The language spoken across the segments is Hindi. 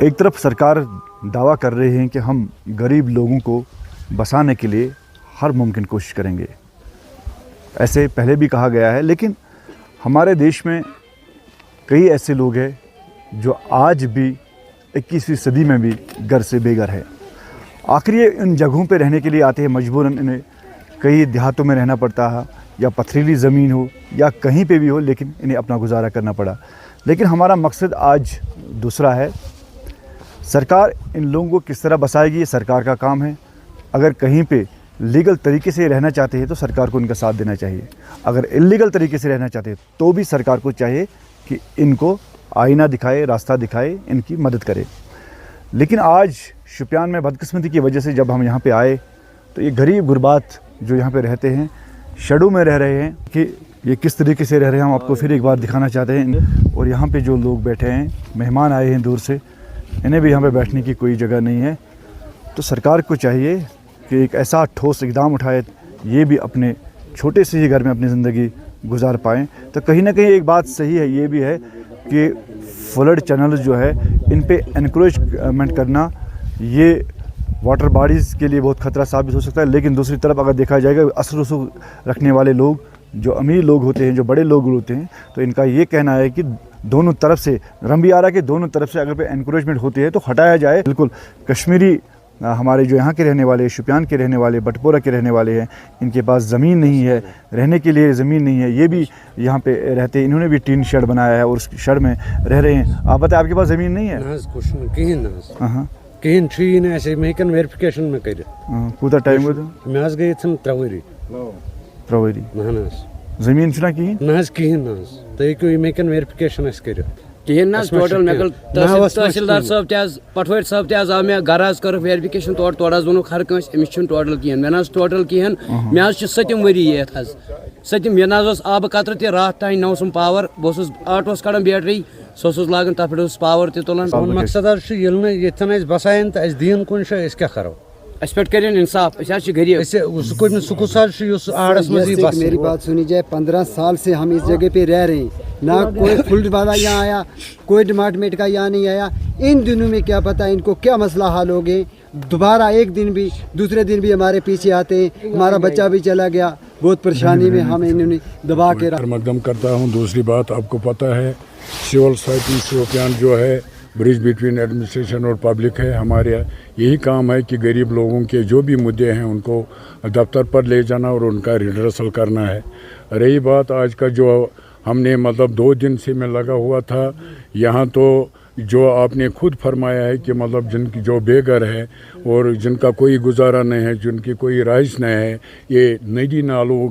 एक तरफ सरकार दावा कर रही है कि हम गरीब लोगों को बसाने के लिए हर मुमकिन कोशिश करेंगे, ऐसे पहले भी कहा गया है। लेकिन हमारे देश में कई ऐसे लोग हैं जो आज भी 21वीं सदी में भी घर से बेघर है। आखिर ये इन जगहों पे रहने के लिए आते हैं, मजबूरन इन्हें कई देहातों में रहना पड़ता है, या पथरीली ज़मीन हो या कहीं पे भी हो, लेकिन इन्हें अपना गुजारा करना पड़ा। लेकिन हमारा मकसद आज दूसरा है। सरकार इन लोगों को किस तरह बसाएगी, ये सरकार का काम है। अगर कहीं पे लीगल तरीके से रहना चाहते हैं तो सरकार को इनका साथ देना चाहिए। अगर इल्लीगल तरीके से रहना चाहते हैं तो भी सरकार को चाहिए कि इनको आईना दिखाए, रास्ता दिखाए, इनकी मदद करे। लेकिन आज शुपियान में बदकिस्मती की वजह से जब हम यहाँ पे आए तो ये गरीब गुरबात जो यहाँ पे रहते हैं, शेडो में रह रहे हैं, कि ये किस तरीके से रह रहे हैं हम आपको फिर एक बार दिखाना चाहते हैं। और यहाँ पे जो लोग बैठे हैं, मेहमान आए हैं दूर से, इन्हें भी यहाँ पे बैठने की कोई जगह नहीं है। तो सरकार को चाहिए कि एक ऐसा ठोस इकदाम उठाए, ये भी अपने छोटे से ही घर में अपनी ज़िंदगी गुजार पाएँ। तो कहीं ना कहीं एक बात सही है, ये भी है कि फ्लड चैनल जो है इन पे एनकरेजमेंट करना ये वाटर बॉडीज़ के लिए बहुत ख़तरा साबित हो सकता है। लेकिन दूसरी तरफ अगर देखा जाएगा, असर रसूख रखने वाले लोग, जो अमीर लोग होते हैं, जो बड़े लोग होते हैं, तो इनका ये कहना है कि दोनों तरफ से, रंबियारा के दोनों तरफ से अगर पे एनकरेजमेंट होती है तो हटाया जाए। बिल्कुल कश्मीरी हमारे जो यहाँ के रहने वाले, शुपियान के रहने वाले, बटपोरा के रहने वाले हैं, इनके पास ज़मीन नहीं है, रहने के लिए ज़मीन नहीं है, ये भी यहाँ पे रहते हैं। इन्होंने भी टीन शेड बनाया है और उस शेड में रह रहे हैं। आप बताएं, आपके पास ज़मीन नहीं है? हाँ, कहीं छी ना ऐसे मैं कन वेरिफिकेशन में कर कूता टाइम गो तो मैं आज गए थे त्रवरी ज़मीन छुना की ना कहीं ना तो क्यों मैं कन वेरिफिकेशन ऐसे कर कहें ना टोटल मे तहसीलदार साहब तज पटवारी साहब तज आव मे घर कर वेरिफिकेशन तोड़ वो हर कंस अमिस टोटल कहें मे टोटल कहें मे सतम वरी ये सतम मे आब कतर त रात तान नौसम पावर बस आटोस कड़ान बैटरी सो लागान तथ पे पावर तुलान। मकसद ये बसान तो दिन कुन क्या करो अस पे कर इंसाफ, गरीब मेरी बात सुनी जाए। 15 साल से हम इस जगह पे रह रहे हैं, ना कोई फुल्ड वाला यहाँ आया, कोई डिपार्टमेंट का यहाँ नहीं आया। इन दिनों में क्या पता इनको क्या मसला हल हो गए। दोबारा एक दिन भी, दूसरे दिन भी हमारे पीछे आते हैं। हमारा बच्चा भी चला गया, बहुत परेशानी में हमें इन्होंने दबा के रखा। मकदम करता हूँ। दूसरी बात आपको पता है, सिविल सोसाइटी शोपियान जो है ब्रिज बिटवीन एडमिनिस्ट्रेशन और पब्लिक है। हमारे यही काम है कि गरीब लोगों के जो भी मुद्दे हैं उनको दफ्तर पर ले जाना और उनका रिड्रेसल करना है। रही बात आज का जो हमने 2 दिन से मैं लगा हुआ था यहाँ, तो जो आपने खुद फरमाया है कि जिनकी जो बेघर है और जिनका कोई गुजारा नहीं है, जिनकी कोई राइश नहीं है, ये नदी नालों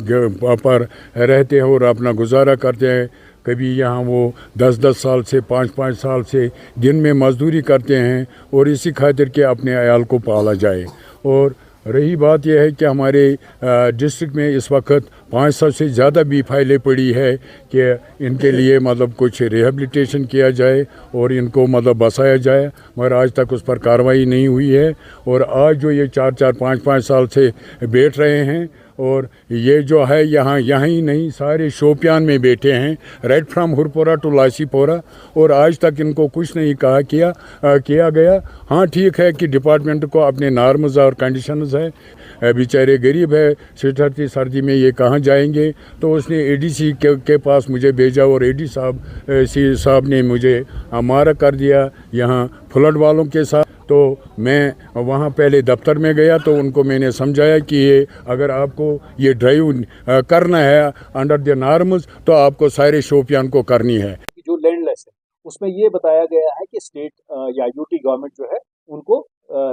पर रहते हैं और अपना गुजारा करते हैं। कभी यहाँ वो 10-10 साल से 5-5 साल से दिन में मजदूरी करते हैं और इसी खातिर के अपने अयाल को पाला जाए। और रही बात यह है कि हमारे डिस्ट्रिक्ट में इस वक्त 500 से ज़्यादा भी फाइलें पड़ी है कि इनके लिए कुछ रिहेबिलिटेशन किया जाए और इनको बसाया जाए, मगर आज तक उस पर कार्रवाई नहीं हुई है। और आज जो ये 4-4, 5-5 साल से बैठ रहे हैं, और ये जो है यहाँ ही नहीं, सारे शोपियान में बैठे हैं, राइट फ्राम हुरपोरा टू लासीपोरा, और आज तक इनको कुछ नहीं किया गया। हाँ, ठीक है कि डिपार्टमेंट को अपने नॉर्म्स और कंडीशंस है, बेचारे गरीब है, सिटहती सर्दी में ये कहाँ जाएंगे। तो उसने एडीसी के पास मुझे भेजा और एडी साहब ने मुझे मारा कर दिया यहाँ फ्लड वालों के साथ। तो मैं वहाँ पहले दफ्तर में गया तो उनको मैंने समझाया कि ये अगर आपको ये ड्राइव करना है अंडर द नॉर्म्स तो आपको सारे शोपियान को करनी है। जो लैंडलेस है उसमें ये बताया गया है कि स्टेट या यूटी गवर्नमेंट जो है उनको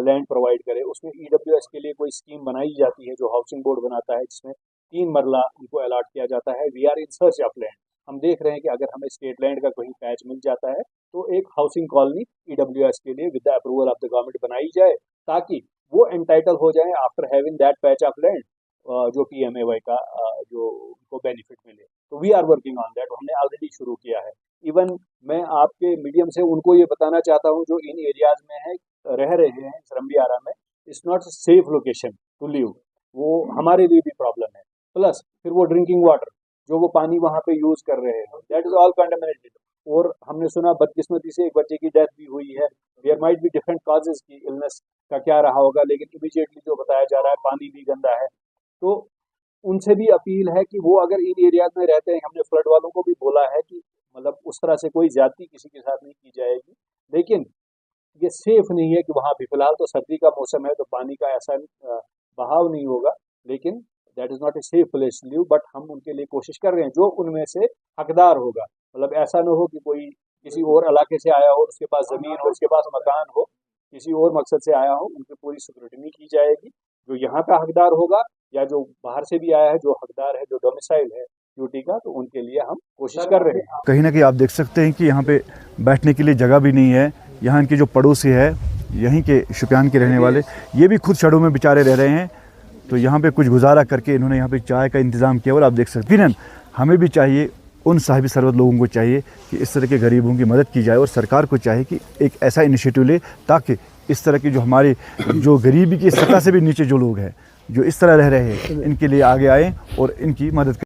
लैंड प्रोवाइड करे। उसमें ईडब्ल्यूएस के लिए कोई स्कीम बनाई जाती है जो हाउसिंग बोर्ड बनाता है, जिसमें 3 मरला उनको अलॉट किया जाता है। We are in search of land. हम देख रहे हैं कि अगर हमें स्टेट लैंड का कहीं पैच मिल जाता है तो एक हाउसिंग कॉलोनी ईडब्ल्यूएस के लिए with the approval of the government बनाई जाए, ताकि वो एंटाइटल हो जाए after having that patch of land, जो पीएमएवाई का जो उनको बेनिफिट मिले। तो we are working on that, हमने ऑलरेडी शुरू किया है। इवन मैं आपके मीडियम से उनको ये बताना चाहता हूँ जो इन एरियाज में है, रह रहे हैं रंबियारा में, it's not safe location to live. वो हमारे लिए भी प्रॉब्लम है। प्लस फिर वो ड्रिंकिंग वाटर जो वो पानी वहाँ पे यूज कर रहे हैं, दैट इज ऑल कंटामिनेटेड। और हमने सुना बदकिस्मती से एक बच्चे की डेथ भी हुई है। There might be different causes की इलनेस का क्या रहा होगा, लेकिन इमीडिएटली जो बताया जा रहा है पानी भी गंदा है। तो उनसे भी अपील है कि वो अगर इन एरियाज में रहते हैं, हमने फ्लड वालों को भी बोला है कि मतलब उस तरह से कोई ज्यादती किसी के साथ नहीं की जाएगी, लेकिन ये सेफ नहीं है कि वहाँ भी फिलहाल तो सर्दी का मौसम है तो पानी का ऐसा बहाव नहीं होगा, लेकिन that is not a safe place to live. But हम उनके लिए कोशिश कर रहे हैं जो उनमें से हकदार होगा, मतलब ऐसा ना हो कि कोई किसी और इलाके से आया हो, उसके पास ज़मीन हो, उसके पास मकान हो, किसी और मकसद से आया हो, उनकी पूरी सिक्योरिटी की जाएगी। जो यहाँ का हकदार होगा या जो बाहर से भी आया है जो हकदार है, जो डोमिसाइल है यूटी का, तो उनके लिए हम कोशिश कर रहे हैं। कहीं ना कहीं आप देख सकते हैं कि यहाँ पे बैठने के लिए जगह भी नहीं है। यहाँ इनके जो पड़ोसी है यहीं के शुपियान के रहने वाले, ये भी खुद शड़ों में बेचारे रह रहे हैं, तो यहाँ पे कुछ गुजारा करके इन्होंने यहाँ पे चाय का इंतज़ाम किया। और आप देख सकते हैं हमें भी चाहिए, उन साहिब सरवत लोगों को चाहिए कि इस तरह के गरीबों की मदद की जाए, और सरकार को चाहिए कि एक ऐसा इनिशिएटिव ले ताकि इस तरह की जो हमारे जो गरीबी की सतह से भी नीचे जो लोग हैं जो इस तरह रह रहे हैं, इनके लिए आगे आएँ और इनकी मदद करें।